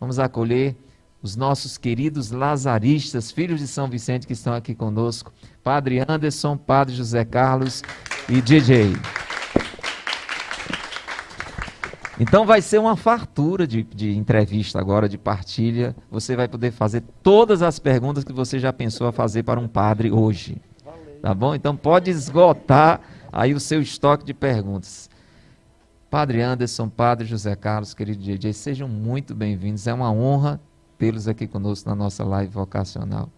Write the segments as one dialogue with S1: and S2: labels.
S1: vamos acolher os nossos queridos lazaristas, filhos de São Vicente, que estão aqui conosco. Padre Anderson, Padre José Carlos e DJ. Então vai ser uma fartura de entrevista agora, de partilha. Você vai poder fazer todas as perguntas que você já pensou a fazer para um padre hoje. Tá bom? Então pode esgotar aí o seu estoque de perguntas. Padre Anderson, Padre José Carlos, querido DJ, sejam muito bem-vindos. É uma honra tê-los aqui conosco na nossa live vocacional.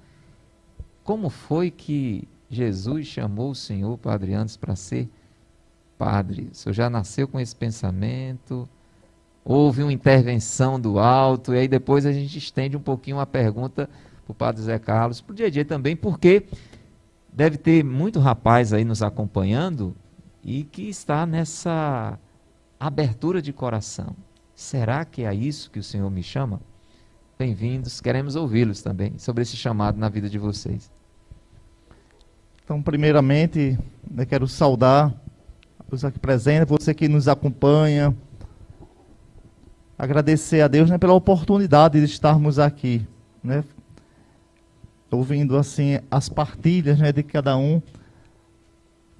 S1: Como foi que Jesus chamou o senhor, Padre Anderson, para ser padre? O senhor já nasceu com esse pensamento? Houve uma intervenção do alto? E aí depois a gente estende um pouquinho a pergunta para o Padre José Carlos, para o DJ também, porque deve ter muito rapaz aí nos acompanhando e que está nessa abertura de coração. Será que é isso que o Senhor me chama? Bem-vindos, queremos ouvi-los também sobre esse chamado na vida de vocês.
S2: Então, primeiramente, eu quero saudar os aqui presentes, você que nos acompanha, agradecer a Deus, né, pela oportunidade de estarmos aqui, né, ouvindo assim as partilhas, né, de cada um.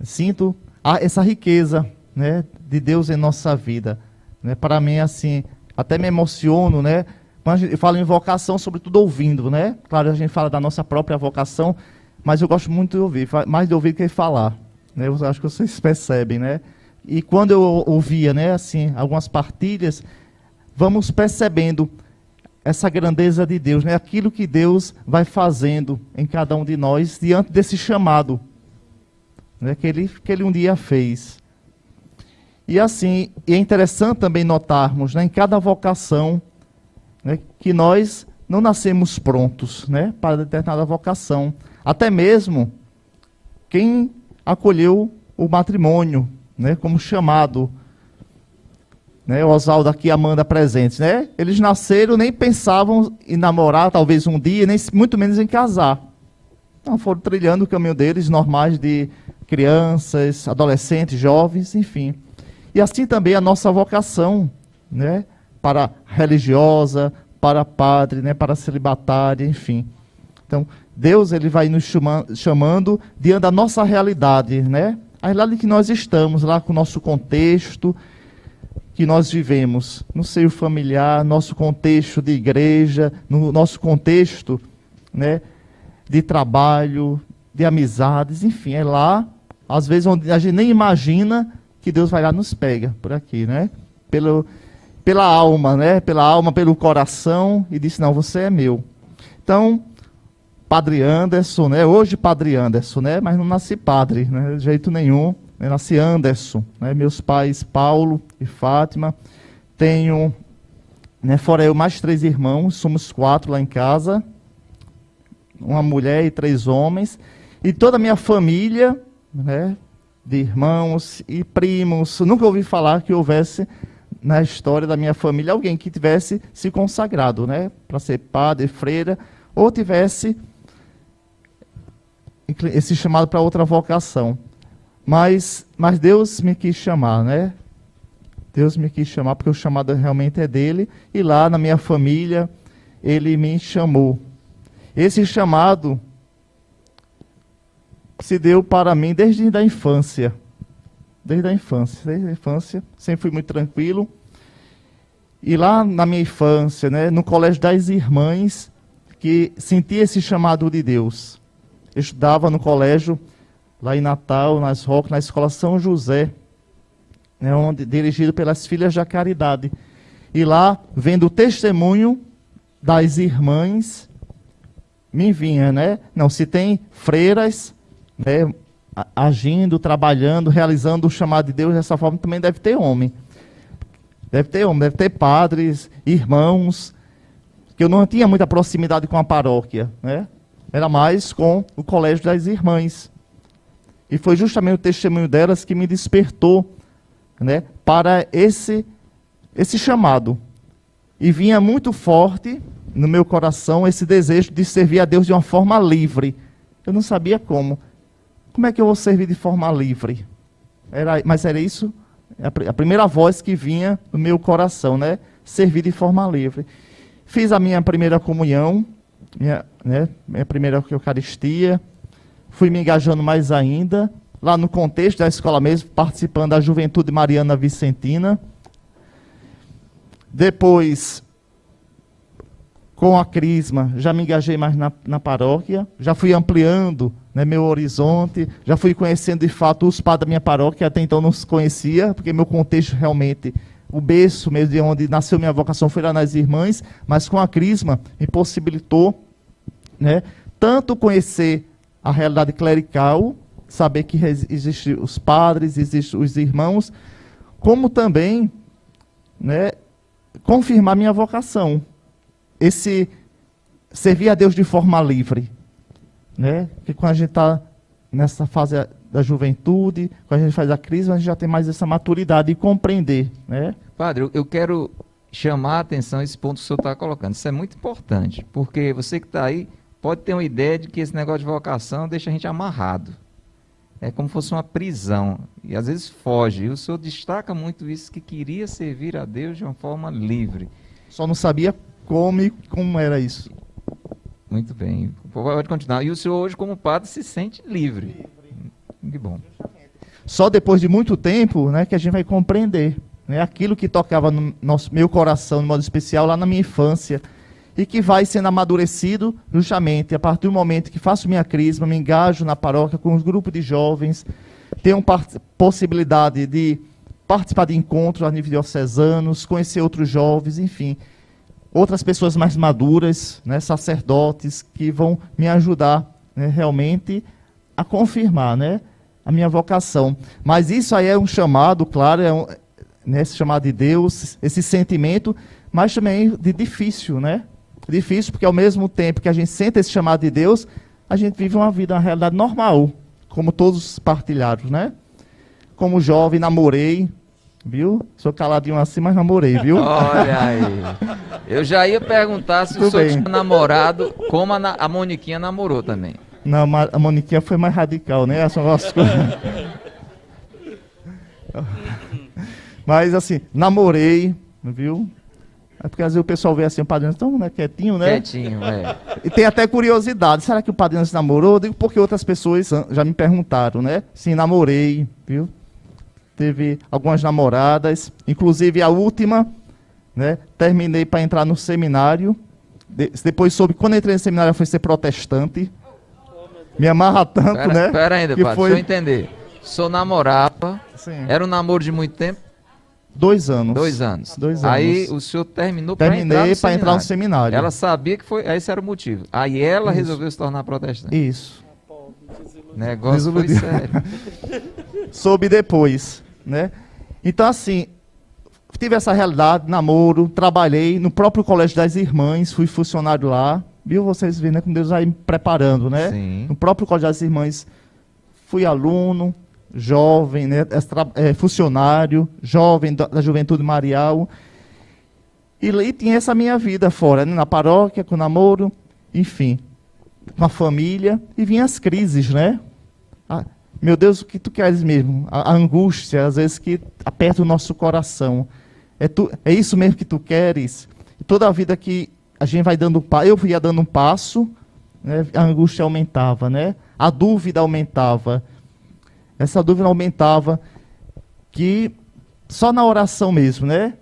S2: Sinto essa riqueza, né, de Deus em nossa vida, né? Para mim, assim, até me emociono, né? Quando eu falo em vocação, sobretudo ouvindo, né? Claro, a gente fala da nossa própria vocação, mas eu gosto muito de ouvir, mais de ouvir que de falar, né? Eu acho que vocês percebem, né? E quando eu ouvia, né, assim, algumas partilhas, vamos percebendo essa grandeza de Deus, né? Aquilo que Deus vai fazendo em cada um de nós diante desse chamado, né, que ele um dia fez. E assim, é interessante também notarmos, né, em cada vocação, né, que nós não nascemos prontos, né, para determinada vocação. Até mesmo quem acolheu o matrimônio, né, como chamado, né, Oswaldo aqui e Amanda presentes, né, eles nasceram, nem pensavam em namorar talvez um dia, nem muito menos em casar. Então foram trilhando o caminho deles, normais de crianças, adolescentes, jovens, enfim. E assim também a nossa vocação, né, para religiosa, para padre, né, para celibatária, enfim. Então, Deus ele vai nos chamando diante da nossa realidade, né? A realidade que nós estamos, lá com o nosso contexto, que nós vivemos, no seio familiar, nosso contexto de igreja, no nosso contexto, né, de trabalho, de amizades, enfim, é lá, às vezes, onde a gente nem imagina que Deus vai lá nos pega, por aqui, né? Pela alma, né? Pela alma, pelo coração, e disse, não, você é meu. Então, Padre Anderson, né? Hoje Padre Anderson, né? Mas não nasci padre, né? De jeito nenhum. Eu nasci Anderson, né? Meus pais, Paulo e Fátima. Tenho, né, fora eu, mais 3 irmãos, somos 4 lá em casa. Uma mulher e 3 homens. E toda a minha família, né, de irmãos e primos, nunca ouvi falar que houvesse na história da minha família alguém que tivesse se consagrado, né, para ser padre, freira, ou tivesse esse chamado para outra vocação. Mas Deus me quis chamar, né? Deus me quis chamar porque o chamado realmente é dele, e lá na minha família ele me chamou. Esse chamado se deu para mim desde a infância. Desde a infância, sempre fui muito tranquilo. E lá na minha infância, né, no Colégio das Irmãs, que senti esse chamado de Deus. Eu estudava no colégio, lá em Natal, nas Rocas, na Escola São José, né, dirigido pelas Filhas da Caridade. E lá, vendo o testemunho das irmãs, me vinha, né? Não, se tem freiras, né, agindo, trabalhando, realizando o chamado de Deus dessa forma, também deve ter homem. Deve ter padres, irmãos, que eu não tinha muita proximidade com a paróquia, né? Era mais com o Colégio das Irmãs. E foi justamente o testemunho delas que me despertou, né, para esse chamado. E vinha muito forte no meu coração esse desejo de servir a Deus de uma forma livre. Eu não sabia como. Como é que eu vou servir de forma livre? Mas era isso, a primeira voz que vinha no meu coração, né? Servir de forma livre. Fiz a minha primeira comunhão, minha primeira Eucaristia, fui me engajando mais ainda, lá no contexto da escola mesmo, participando da Juventude Mariana Vicentina. Depois, com a Crisma, já me engajei mais na paróquia, já fui ampliando, né, meu horizonte, já fui conhecendo de fato os padres da minha paróquia, até então não se conhecia, porque meu contexto realmente, o berço mesmo de onde nasceu minha vocação foi lá nas Irmãs, mas com a Crisma me possibilitou, né, tanto conhecer a realidade clerical, saber que existem os padres, existem os irmãos, como também, né, confirmar minha vocação. Esse servir a Deus de forma livre, né? Porque quando a gente está nessa fase da juventude, quando a gente faz a crisma, a gente já tem mais essa maturidade de compreender, né?
S1: Padre, eu quero chamar a atenção a esse ponto que o senhor está colocando. Isso é muito importante, porque você que está aí pode ter uma ideia de que esse negócio de vocação deixa a gente amarrado. É como se fosse uma prisão, e às vezes foge. E o senhor destaca muito isso, que queria servir a Deus de uma forma livre.
S2: Só não sabia como era isso.
S1: Muito bem, pode continuar. E o senhor hoje, como padre, se sente livre. Que bom.
S2: Só depois de muito tempo, né, que a gente vai compreender, né, aquilo que tocava no meu coração, de modo especial, lá na minha infância, e que vai sendo amadurecido justamente a partir do momento que faço minha crisma, me engajo na paróquia com os grupos de jovens, tenho possibilidade de participar de encontros a nível diocesanos, conhecer outros jovens, enfim, outras pessoas mais maduras, né, sacerdotes, que vão me ajudar, né, realmente a confirmar, né, a minha vocação. Mas isso aí é um chamado, claro, né, esse chamado de Deus, esse sentimento, mas também de difícil, né? Difícil porque ao mesmo tempo que a gente sente esse chamado de Deus, a gente vive uma vida, uma realidade normal, como todos partilharam, né? Como jovem, namorei, viu? Sou caladinho assim, mas namorei, viu?
S1: Olha aí. Eu já ia perguntar se o senhor tinha namorado, como a Moniquinha namorou também.
S2: Não, a Moniquinha foi mais radical, né? Mas assim, namorei, viu? É porque às vezes o pessoal vê assim, o Padre Anderson tão, né, quietinho, né?
S1: Quietinho, é.
S2: E tem até curiosidade, será que o Padre Anderson namorou? Eu digo porque outras pessoas já me perguntaram, né? Sim, namorei, viu? Teve algumas namoradas, inclusive a última, né? Terminei para entrar no seminário. Depois soube, quando entrei no seminário, eu fui ser protestante. Me amarra tanto, né?
S1: Pera ainda, Padre, deixa eu entender. O senhor namorava,
S2: sim,
S1: era um namoro de muito tempo?
S2: 2 anos.
S1: 2 anos.
S2: 2 anos.
S1: Aí o senhor terminou para
S2: entrar no seminário.
S1: Ela sabia que esse era o motivo. Aí ela resolveu se tornar protestante.
S2: Isso.
S1: Negócio foi sério.
S2: Soube depois, né? Então, assim, tive essa realidade, namoro, trabalhei no próprio Colégio das Irmãs, fui funcionário lá. Viu, vocês viram, né, como Deus vai me preparando, né?
S1: Sim.
S2: No próprio Colégio das Irmãs, fui aluno, jovem, né, funcionário, jovem da Juventude Marial. E tinha essa minha vida fora, né, na paróquia, com namoro, enfim, com a família. E vinham as crises, né? Meu Deus, o que tu queres mesmo? A angústia, às vezes, que aperta o nosso coração. É isso mesmo que tu queres? E toda a vida que a gente vai dando, eu ia dando um passo, né, a angústia aumentava, né? A dúvida aumentava. Essa dúvida aumentava, que só na oração mesmo, né?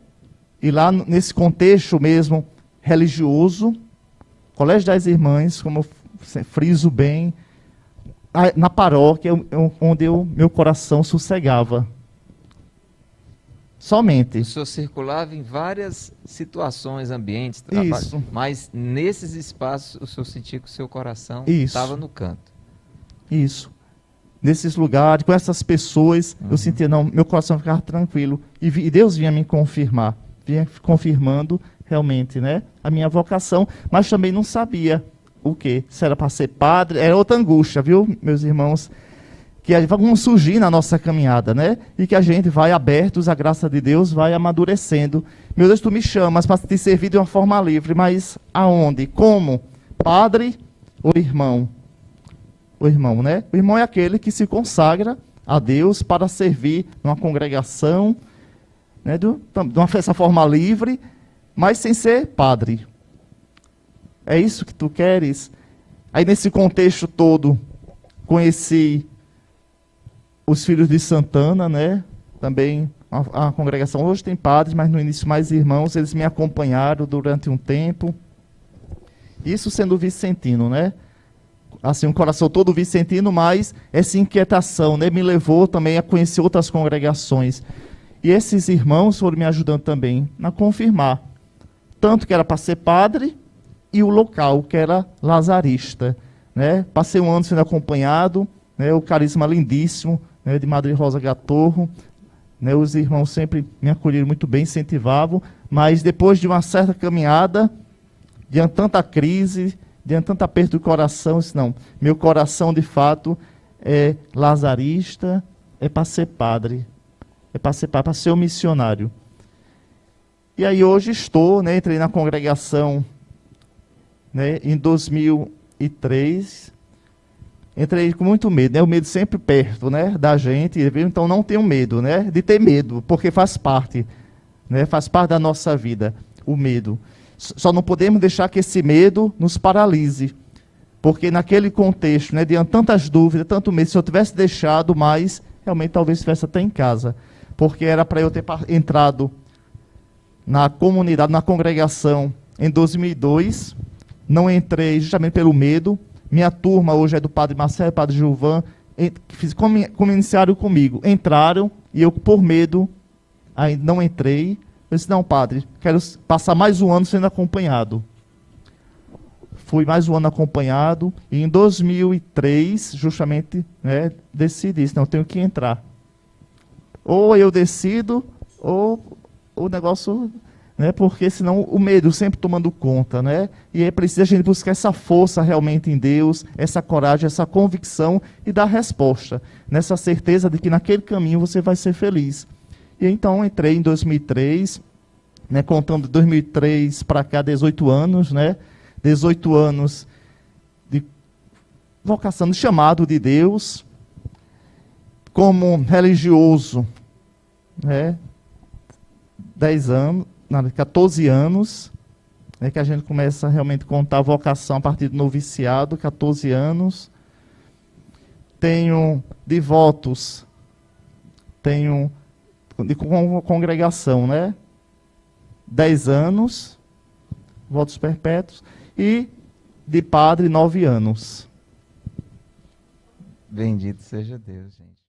S2: E lá nesse contexto mesmo religioso, Colégio das Irmãs, como eu friso bem, na paróquia, onde meu coração sossegava. Somente.
S1: O senhor circulava em várias situações, ambientes, trabalhos, mas nesses espaços o senhor sentia que o seu coração estava no canto. Isso. Nesses lugares, com essas pessoas, eu sentia, não, meu coração ficava tranquilo. E Deus vinha me confirmar, vinha confirmando realmente, né, a minha vocação, mas também não sabia o quê? Se era para ser padre, era outra angústia, viu, meus irmãos? Que vão surgir na nossa caminhada, né? E que a gente vai abertos, a graça de Deus vai amadurecendo. Meu Deus, tu me chamas para te servir de uma forma livre, mas aonde? Como? Padre ou irmão? O irmão, né? O irmão é aquele que se consagra a Deus para servir numa congregação, né? De uma festa forma livre, mas sem ser padre.
S2: É isso que tu queres? Aí nesse contexto todo, conheci os filhos de Santana, né? Também a congregação hoje tem padres, mas no início mais irmãos, eles me acompanharam durante um tempo. Isso sendo vicentino, né? Assim, um coração todo vicentino, mas essa inquietação, né, me levou também a conhecer outras congregações. E esses irmãos foram me ajudando também a confirmar. Tanto que era para ser padre e o local, que era lazarista. Né? Passei um ano sendo acompanhado, né, o carisma lindíssimo, né, de Madre Rosa Gatorro. Né, os irmãos sempre me acolheram muito bem, incentivavam. Mas depois de uma certa caminhada, diante de tanta crise, diante de tanto aperto do coração, eu disse, não, meu coração de fato é lazarista, é para ser padre, é para ser um missionário. E aí hoje estou, né, entrei na congregação, né, em 2003, entrei com muito medo, né, o medo sempre perto, né, da gente, então não tenho medo, né, de ter medo, porque faz parte, né, faz parte da nossa vida, o medo. Só não podemos deixar que esse medo nos paralise, porque naquele contexto, né, diante de tantas dúvidas, tanto medo, se eu tivesse deixado mais, realmente talvez estivesse até em casa, porque era para eu ter entrado na comunidade, na congregação, em 2002, não entrei justamente pelo medo. Minha turma hoje é do Padre Marcelo e Padre Gilvan, como iniciaram comigo, entraram, e eu por medo ainda não entrei. Eu disse, não, padre, quero passar mais um ano sendo acompanhado. Fui mais um ano acompanhado, e em 2003, justamente, né, decidi, não, eu tenho que entrar. Ou eu decido, ou o negócio, né, porque senão o medo sempre tomando conta, né? E é preciso a gente buscar essa força realmente em Deus, essa coragem, essa convicção e dar resposta, nessa certeza de que naquele caminho você vai ser feliz. E então entrei em 2003, né, contando de 2003 para cá, 18 anos, né? 18 anos de vocação, de chamado de Deus, como religioso, né? 10 anos, 14 anos, né, que a gente começa a realmente contar a vocação a partir do noviciado, 14 anos. Tenho devotos, tenho de congregação, né? 10 anos, votos perpétuos, e de padre 9 anos.
S1: Bendito seja Deus, gente.